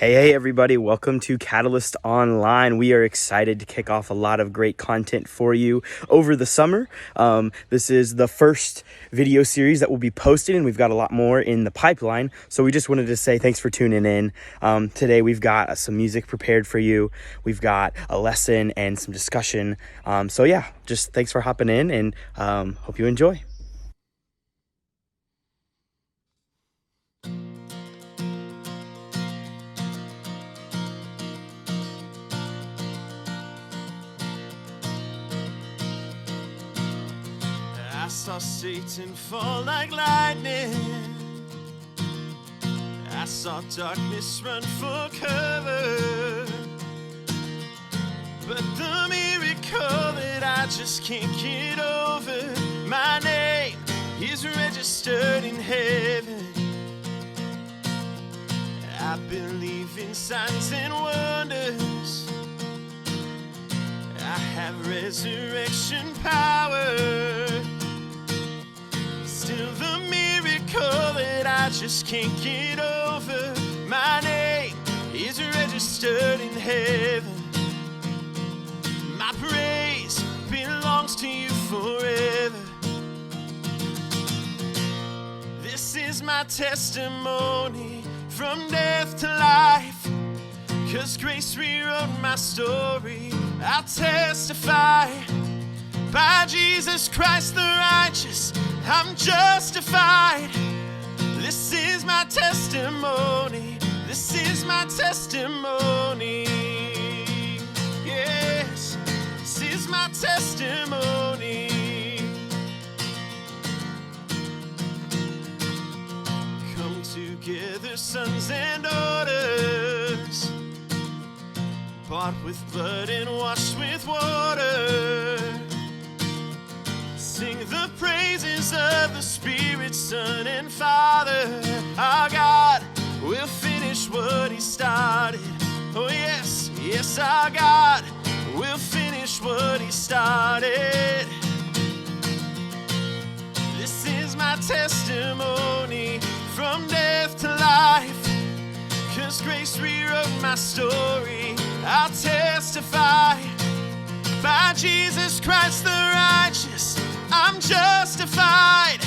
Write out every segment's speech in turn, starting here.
Hey everybody, welcome to Catalyst Online. We are excited to kick off a lot of great content for you over the summer. This is the first video series that will be posted, and we've got a lot more in the pipeline. So we just wanted to say thanks for tuning in. Today we've got some music prepared for you. We've got a lesson and some discussion. So yeah, just thanks for hopping in, and hope you enjoy. I saw Satan fall like lightning. I saw darkness run for cover. But the miracle that I just can't get over, my name is registered in heaven. I believe in signs and wonders. I have resurrection power. Still the miracle that I just can't get over, my name is registered in heaven. My praise belongs to you forever. This is my testimony from death to life, 'cause grace rewrote my story. I'll testify, by Jesus Christ the righteous, I'm justified. This is my testimony. This is my testimony. Yes, this is my testimony. Come together, sons and daughters, bought with blood and washed with water. Sing the praises of the Spirit, Son, and Father. Our God will finish what He started. Oh yes, yes, our God will finish what He started. This is my testimony from death to life, 'cause grace rewrote my story. I'll testify, by Jesus Christ the righteous, I'm justified.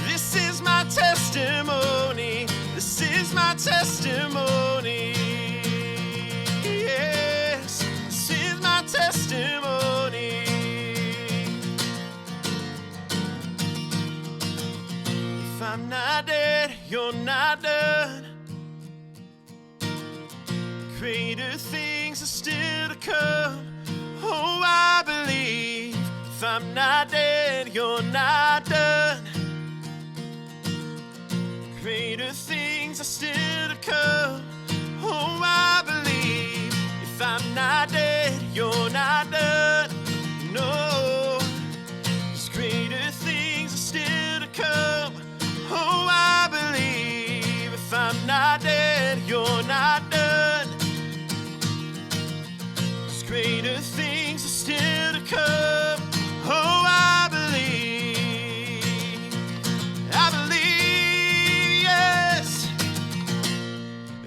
This is my testimony. This is my testimony. Yes, this is my testimony. If I'm not dead, you're not done. Greater things are still to come. Oh, I believe. If I'm not dead, you're not done. Greater things are still to come. Oh, I believe. If I'm not dead, you're not done. No, 'cause greater things are still to come. Oh, I believe. If I'm not dead, you're not done. 'Cause greater things are still to come. Oh, I believe, yes.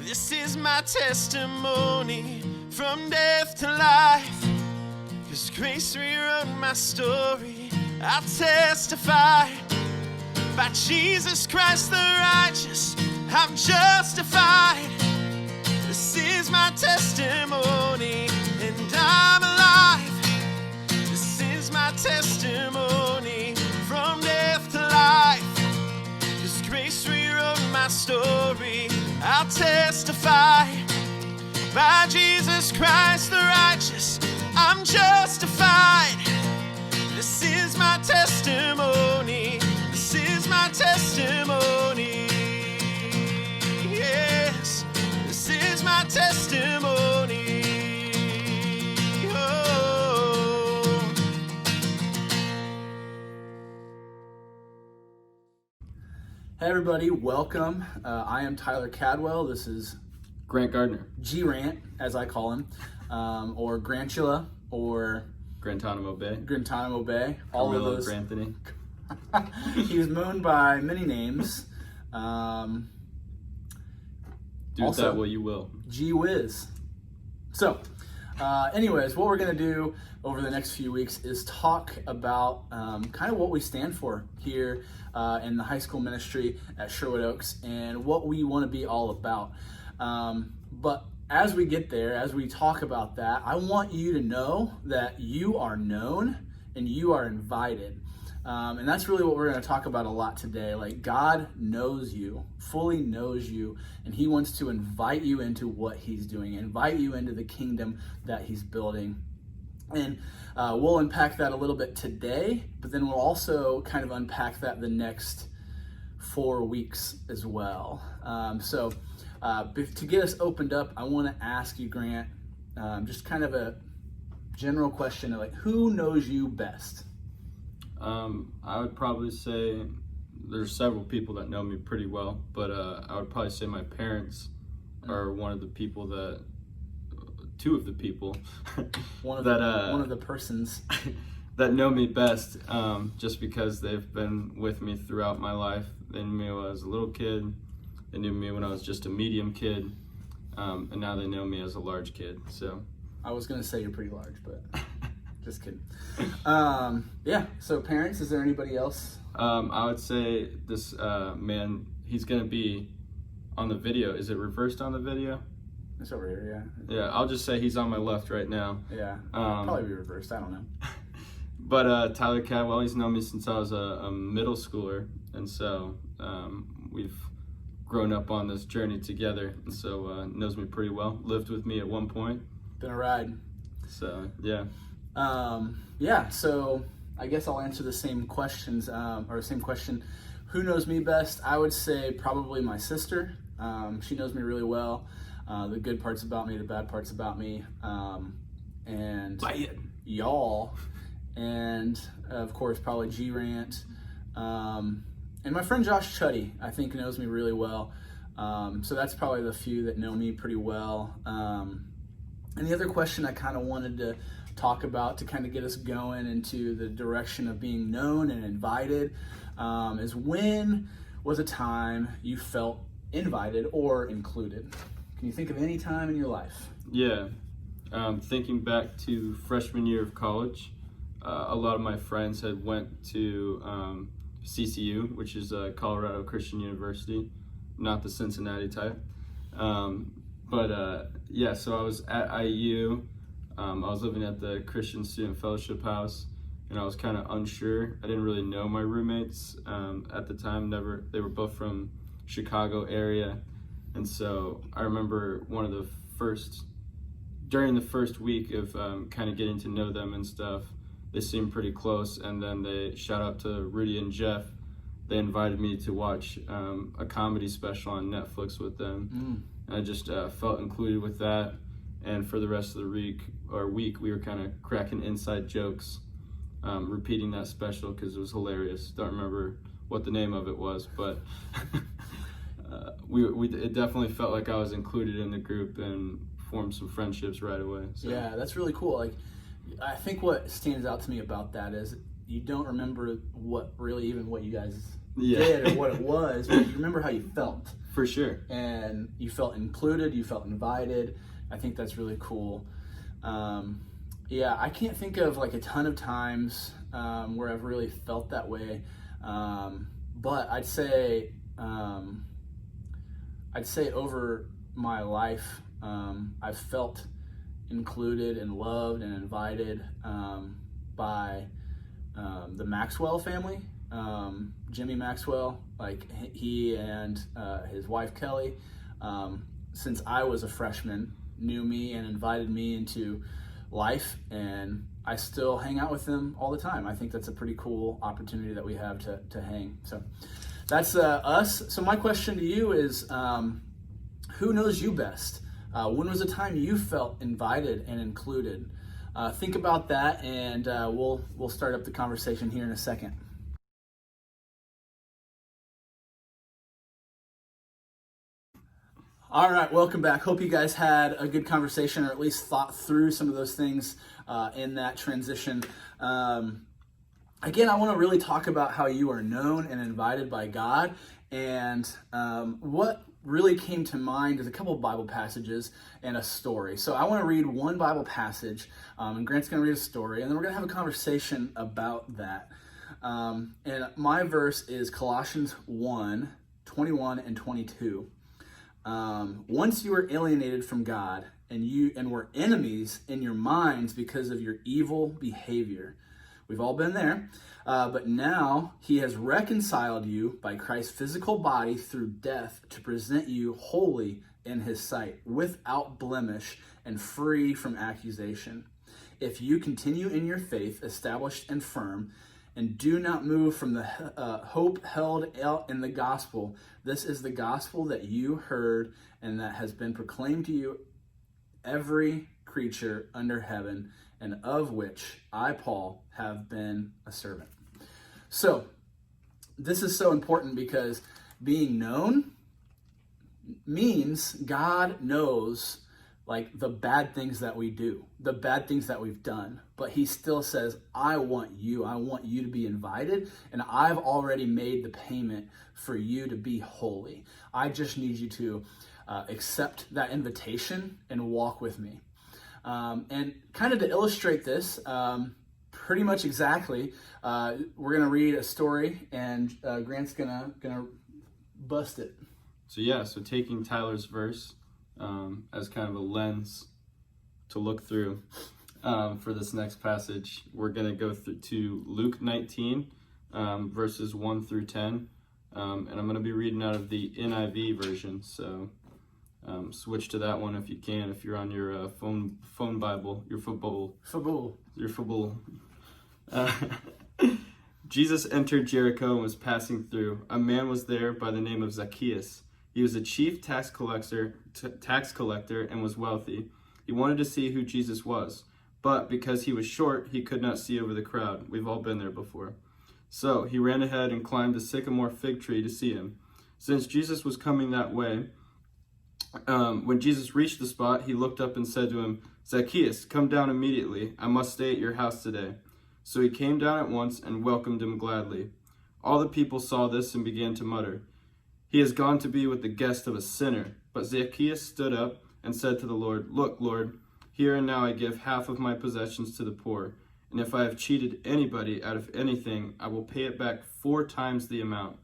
This is my testimony from death to life, 'cause grace rewrote my story. I'll testify, by Jesus Christ the righteous, I'm justified. This is my testimony, and I'm alive. This is my testimony from death to life, 'cause grace rewrote my story. I'll testify, by Jesus Christ the righteous, I'm justified. This is my testimony. This is my testimony. Yes, this is my testimony. Hey everybody, welcome. I am Tyler Cadwell. This is Grant Gardner. G-Rant, as I call him, or Grantula, or Guantanamo Bay. Guantanamo Bay. All of those. Granthony. He was known by many names. Do with that what you will. Gee whiz. So, anyways, what we're going to do over the next few weeks is talk about kind of what we stand for here in the high school ministry at Sherwood Oaks and what we want to be all about. But as we get there, as we talk about that, I want you to know that you are known and you are invited. And that's really what we're going to talk about a lot today. Like, God knows you, fully knows you, and he wants to invite you into what he's doing, invite you into the kingdom that he's building. And we'll unpack that a little bit today, but then we'll also kind of unpack that the next 4 weeks as well. So to get us opened up, I want to ask you, Grant, just kind of a general question, like, who knows you best? I would probably say there's several people that know me pretty well, but I would probably say my parents are one of the people that, two of the people one of the persons that know me best, just because they've been with me throughout my life. They knew me when I was a little kid, they knew me when I was just a medium kid, and now they know me as a large kid. So I was gonna say you're pretty large, but just kidding. Yeah, so parents, is there anybody else? I would say this man, he's gonna be on the video. Is it reversed on the video? It's over here, yeah. Yeah, I'll just say he's on my left right now. Yeah, probably be reversed, I don't know. But Tyler Cadwell, he's known me since I was a middle schooler, and so we've grown up on this journey together, and so knows me pretty well. Lived with me at one point. Been a ride. So, yeah. Yeah, so I guess I'll answer the same questions, or same question. Who knows me best? I would say probably my sister. She knows me really well. The good parts about me, the bad parts about me, and y'all, and of course probably G-Rant, and my friend Josh Chuddy, I think, knows me really well. So that's probably the few that know me pretty well. And the other question I kind of wanted to talk about to kind of get us going into the direction of being known and invited is, when was a time you felt invited or included? Can you think of any time in your life? Yeah. Thinking back to freshman year of college, a lot of my friends had went to CCU, which is Colorado Christian University, not the Cincinnati type. Yeah, so I was at IU. I was living at the Christian Student Fellowship House, and I was kind of unsure. I didn't really know my roommates at the time. They were both from Chicago area, and so I remember during the first week of kind of getting to know them and stuff, they seemed pretty close, and then shout out to Rudy and Jeff. They invited me to watch a comedy special on Netflix with them. And I just felt included with that. And for the rest of the week, we were kind of cracking inside jokes, repeating that special because it was hilarious. Don't remember what the name of it was, but it definitely felt like I was included in the group and formed some friendships right away. So. Yeah, that's really cool. Like, I think what stands out to me about that is you don't remember what you guys did or what it was, but you remember how you felt. For sure. And you felt included, you felt invited. I think that's really cool. Yeah, I can't think of like a ton of times where I've really felt that way. But I'd say over my life, I've felt included and loved and invited by the Maxwell family. Jimmy Maxwell, like he and his wife Kelly, since I was a freshman, knew me and invited me into life, and I still hang out with them all the time. I think that's a pretty cool opportunity that we have to hang. So that's us. So my question to you is, who knows you best? When was a time you felt invited and included? Think about that, and we'll start up the conversation here in a second. All right, welcome back. Hope you guys had a good conversation, or at least thought through some of those things in that transition. Again, I want to really talk about how you are known and invited by God, and what really came to mind is a couple of Bible passages and a story. So I want to read one Bible passage, and Grant's going to read a story, and then we're going to have a conversation about that. And my verse is Colossians 1:21 and 22. Once you were alienated from God and were enemies in your minds because of your evil behavior. We've all been there. But now he has reconciled you by Christ's physical body through death to present you holy in his sight, without blemish and free from accusation. If you continue in your faith, established and firm, and do not move from the hope held out in the gospel, this is the gospel that you heard and that has been proclaimed to you, every creature under heaven, and of which I, Paul, have been a servant. So, this is so important because being known means God knows like the bad things that we do, the bad things that we've done, but he still says, I want you to be invited, and I've already made the payment for you to be holy. I just need you to accept that invitation and walk with me. And kind of to illustrate this, pretty much exactly, we're going to read a story, and Grant's gonna bust it. So taking Tyler's verse as kind of a lens to look through for this next passage, we're going to go through to Luke 19, verses 1 through 10, and I'm going to be reading out of the NIV version, so switch to that one if you can, if you're on your phone Bible, your football. Jesus entered Jericho and was passing through. A man was there by the name of Zacchaeus. He was a chief tax collector and was wealthy. He wanted to see who Jesus was, but because he was short, he could not see over the crowd. We've all been there before. So he ran ahead and climbed the sycamore fig tree to see him. Since Jesus was coming that way, when Jesus reached the spot, he looked up and said to him, Zacchaeus, come down immediately. I must stay at your house today. So he came down at once and welcomed him gladly. All the people saw this and began to mutter, he has gone to be with the guest of a sinner. But Zacchaeus stood up and said to the Lord, look, Lord, here and now I give half of my possessions to the poor. And if I have cheated anybody out of anything, I will pay it back 4 times the amount.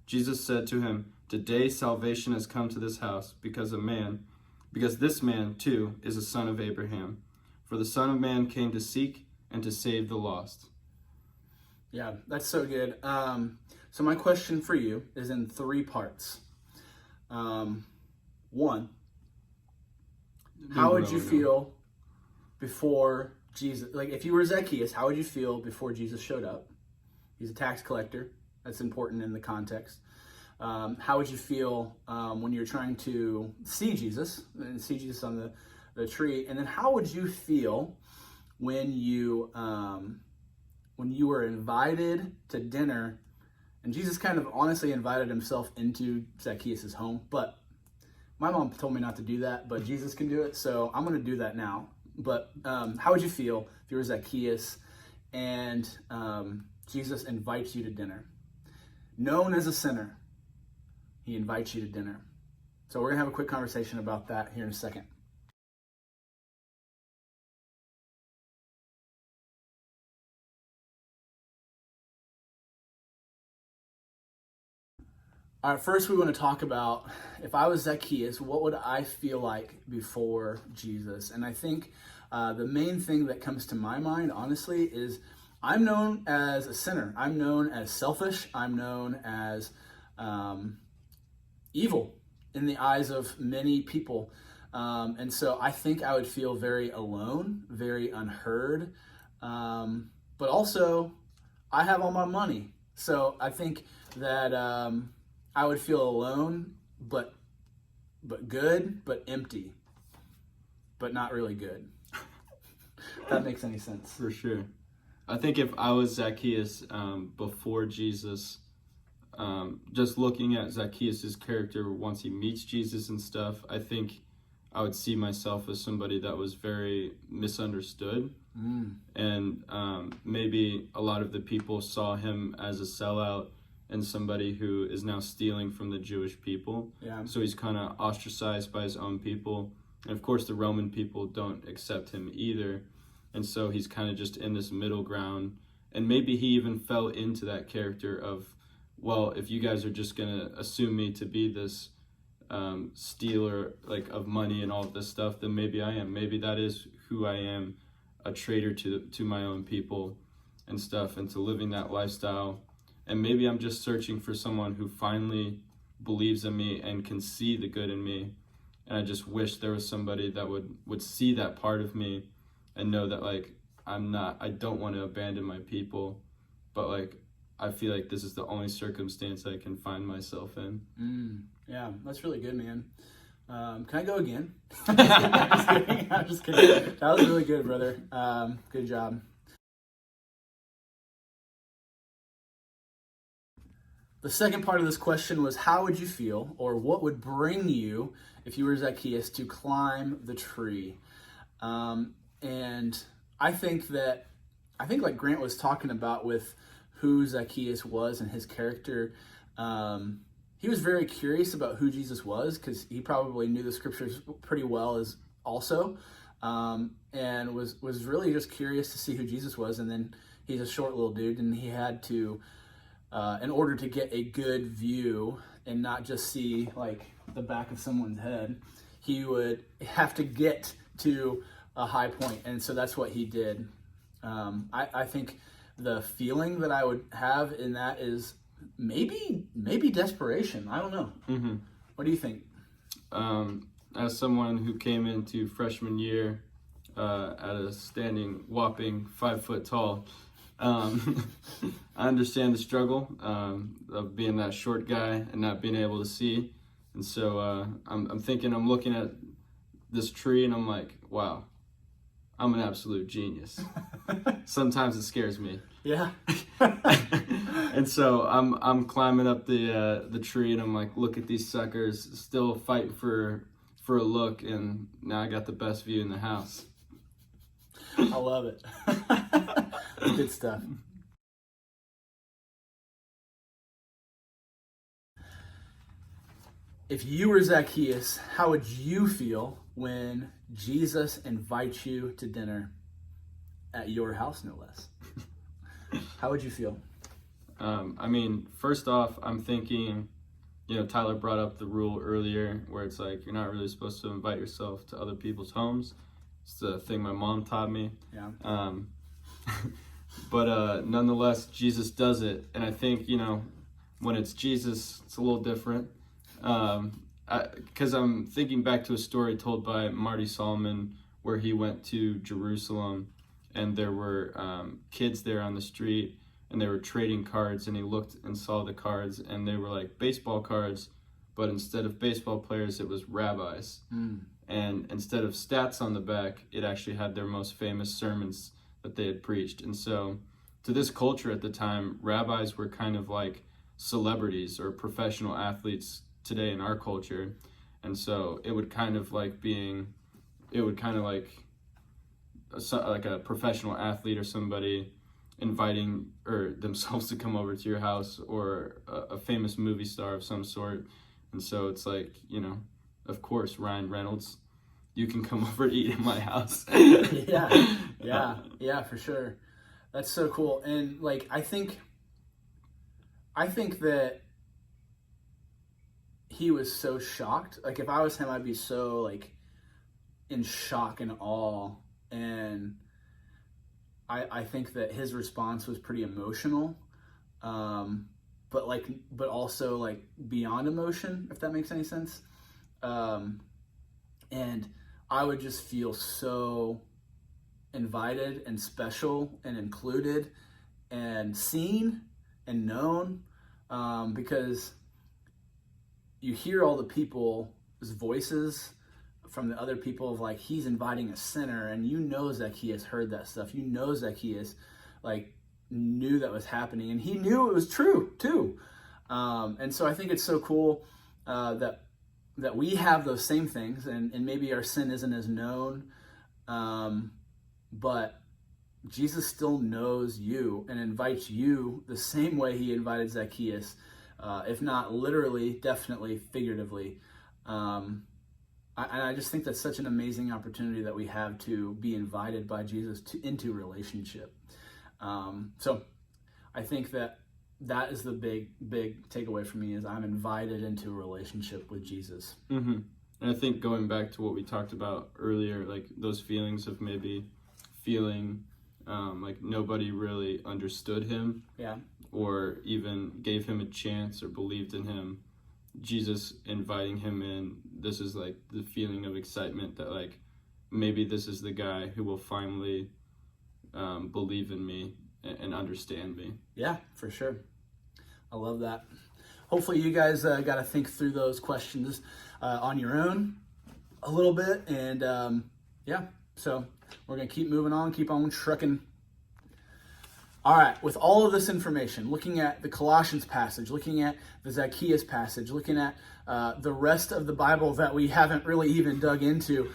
Jesus said to him, today salvation has come to this house because this man too is a son of Abraham. For the Son of Man came to seek and to save the lost. Yeah, that's so good. So my question for you is in 3 parts. 1, how would you feel before Jesus, like if you were Zacchaeus, how would you feel before Jesus showed up? He's a tax collector. That's important in the context. How would you feel when you're trying to see Jesus on the tree? And then how would you feel when you were invited to dinner, and Jesus kind of honestly invited himself into Zacchaeus' home, but my mom told me not to do that, but Jesus can do it, so I'm going to do that now. But how would you feel if you were Zacchaeus and Jesus invites you to dinner? Known as a sinner, he invites you to dinner. So we're going to have a quick conversation about that here in a second. All right, first we want to talk about, if I was Zacchaeus, what would I feel like before Jesus? And I think the main thing that comes to my mind, honestly, is I'm known as a sinner. I'm known as selfish. I'm known as evil in the eyes of many people. And so I think I would feel very alone, very unheard. But also, I have all my money. So I think that I would feel alone, but good, but empty, but not really good. If that makes any sense. For sure. I think if I was Zacchaeus before Jesus, just looking at Zacchaeus' character once he meets Jesus and stuff, I think I would see myself as somebody that was very misunderstood. And maybe a lot of the people saw him as a sellout and somebody who is now stealing from the Jewish people. Yeah. So he's kind of ostracized by his own people. And of course, the Roman people don't accept him either. And so he's kind of just in this middle ground. And maybe he even fell into that character of, well, if you guys are just going to assume me to be this stealer, like, of money and all of this stuff, then maybe I am. Maybe that is who I am, a traitor to my own people and stuff, and to living that lifestyle. And maybe I'm just searching for someone who finally believes in me and can see the good in me. And I just wish there was somebody that would see that part of me and know that, like, I don't want to abandon my people, but, like, I feel like this is the only circumstance I can find myself in. Yeah, that's really good, man. Can I go again? I'm just kidding. That was really good, brother. Good job. The second part of this question was, how would you feel, or what would bring you, if you were Zacchaeus, to climb the tree? And I think like Grant was talking about with who Zacchaeus was and his character, he was very curious about who Jesus was, because he probably knew the scriptures pretty well as also, and was really just curious to see who Jesus was. And then he's a short little dude, and he had to, in order to get a good view and not just see like the back of someone's head, he would have to get to a high point. And so that's what he did. I think the feeling that I would have in that is maybe desperation. I don't know. Mm-hmm. What do you think? As someone who came into freshman year at a standing whopping 5 foot tall, I understand the struggle of being that short guy and not being able to see. And so I'm thinking, I'm looking at this tree and I'm like, wow, I'm an absolute genius. Sometimes it scares me. Yeah. And so I'm climbing up the tree and I'm like, look at these suckers still fighting for a look, and now I got the best view in the house. I love it. Good stuff. If you were Zacchaeus, how would you feel when Jesus invites you to dinner at your house, no less? How would you feel? I mean, first off, I'm thinking, Tyler brought up the rule earlier where it's like, you're not really supposed to invite yourself to other people's homes. It's the thing my mom taught me. Yeah. But nonetheless, Jesus does it. And I think, when it's Jesus, it's a little different. Because I'm thinking back to a story told by Marty Solomon where he went to Jerusalem and there were kids there on the street and they were trading cards, and he looked and saw the cards and they were like baseball cards, but instead of baseball players, it was rabbis. And instead of stats on the back, it actually had their most famous sermons that they had preached. And so to this culture at the time, rabbis were kind of like celebrities or professional athletes today in our culture. And so it would kind of like a professional athlete or somebody inviting or themselves to come over to your house, or a famous movie star of some sort. And so it's like, of course, Ryan Reynolds, you can come over to eat in my house. Yeah, for sure. That's so cool. And like, I think that he was so shocked. Like, if I was him, I'd be so like in shock and awe. And I think that his response was pretty emotional, but also like beyond emotion, if that makes any sense. And I would just feel so invited and special and included and seen and known, because you hear all the people's voices from the other people of like, he's inviting a sinner, and Zacchaeus heard that stuff. Zacchaeus like knew that was happening, and he knew it was true too. And so I think it's so cool that we have those same things, and maybe our sin isn't as known, but Jesus still knows you and invites you the same way he invited Zacchaeus, if not literally, definitely figuratively. I just think that's such an amazing opportunity that we have to be invited by Jesus into relationship. So I think that is the big takeaway for me, is I'm invited into a relationship with Jesus. Mm-hmm. And I think going back to what we talked about earlier, like those feelings of maybe feeling like nobody really understood him, or even gave him a chance or believed in him. Jesus inviting him in, this is like the feeling of excitement that like maybe this is the guy who will finally believe in me and understand me. Yeah, for sure. I love that. Hopefully you guys got to think through those questions on your own a little bit. And so we're going to keep moving on, keep on trucking. All right, with all of this information, looking at the Colossians passage, looking at the Zacchaeus passage, looking at the rest of the Bible that we haven't really even dug into.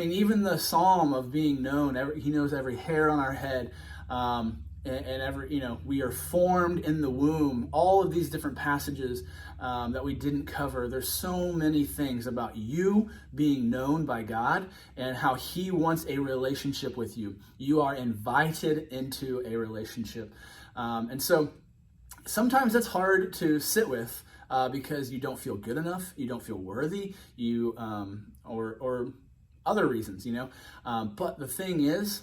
Even the Psalm of being known, he knows every hair on our head, and every, we are formed in the womb. All of these different passages that we didn't cover. There's so many things about you being known by God and how he wants a relationship with you. You are invited into a relationship. And so sometimes it's hard to sit with because you don't feel good enough, you don't feel worthy, or other reasons, But the thing is,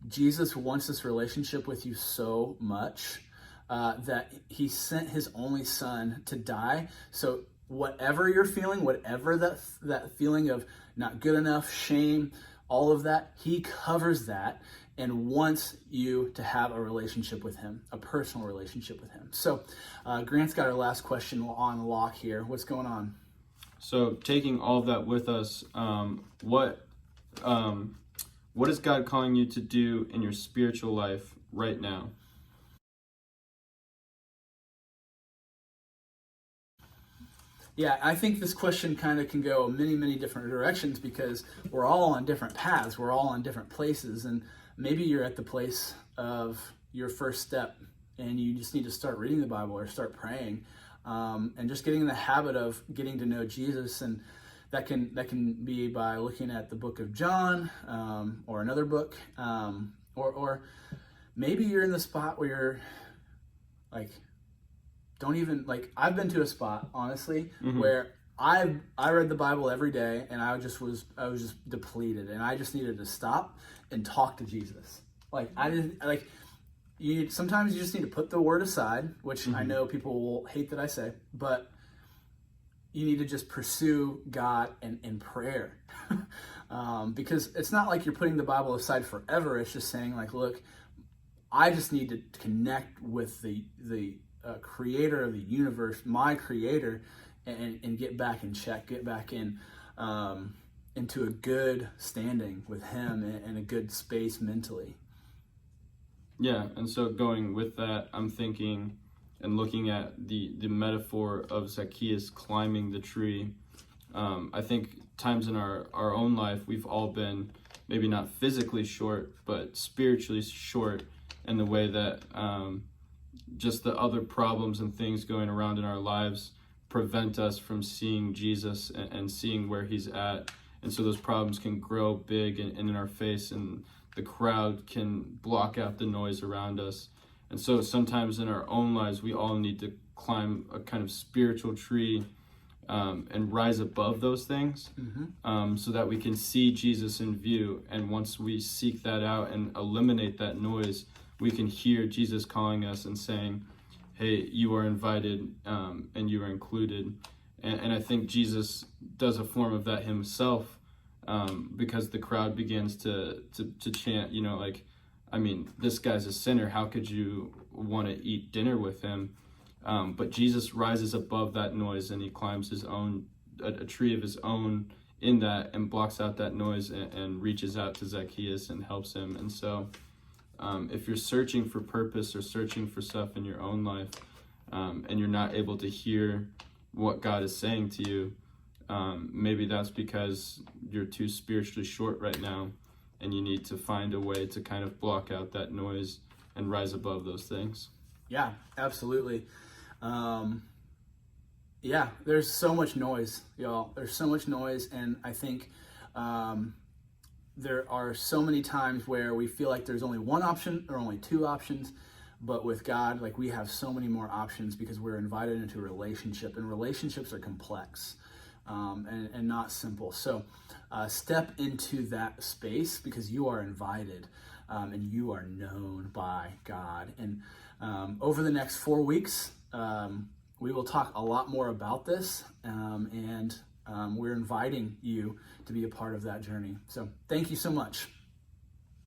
Jesus wants this relationship with you so much that he sent his only son to die. So whatever you're feeling, whatever that feeling of not good enough, shame, all of that, he covers that and wants you to have a relationship with him, a personal relationship with him. So Grant's got our last question on lock here. What's going on? So taking all of that with us, what is God calling you to do in your spiritual life right now? Yeah, I think this question kind of can go many, many different directions because we're all on different paths. We're all on different places. And maybe you're at the place of your first step and you just need to start reading the Bible or start praying and just getting in the habit of getting to know Jesus. And that can be by looking at the book of John or another book, or maybe you're in the spot where you're like, don't even, like, I've been to a spot, honestly, where I read the Bible every day and I was just depleted and I just needed to stop and talk to Jesus. Sometimes you just need to put the word aside, which I know people will hate that I say, but you need to just pursue God in prayer. Because it's not like you're putting the Bible aside forever. It's just saying, like, look, I just need to connect with the creator of the universe, my creator, and get back in check, get back in into a good standing with him and a good space mentally. Yeah, and so going with that, I'm thinking and looking at the metaphor of Zacchaeus climbing the tree. I think times in our own life, we've all been maybe not physically short, but spiritually short in the way that just the other problems and things going around in our lives prevent us from seeing Jesus and seeing where he's at. And so those problems can grow big and in our face, and the crowd can block out the noise around us. And so sometimes in our own lives, we all need to climb a kind of spiritual tree and rise above those things so that we can see Jesus in view. And once we seek that out and eliminate that noise, we can hear Jesus calling us and saying, hey, you are invited and you are included. And I think Jesus does a form of that himself because the crowd begins to chant, this guy's a sinner. How could you want to eat dinner with him? But Jesus rises above that noise and he climbs a tree of his own in that and blocks out that noise and reaches out to Zacchaeus and helps him. And so if you're searching for purpose or searching for stuff in your own life and you're not able to hear what God is saying to you, maybe that's because you're too spiritually short right now and you need to find a way to kind of block out that noise and rise above those things. Yeah, absolutely. Yeah, there's so much noise, y'all. There's so much noise, and I think there are so many times where we feel like there's only one option or only two options, but with God, like, we have so many more options because we're invited into a relationship, and relationships are complex and not simple. So step into that space because you are invited and you are known by God. And over the next 4 weeks, we will talk a lot more about this, and we're inviting you to be a part of that journey. So thank you so much.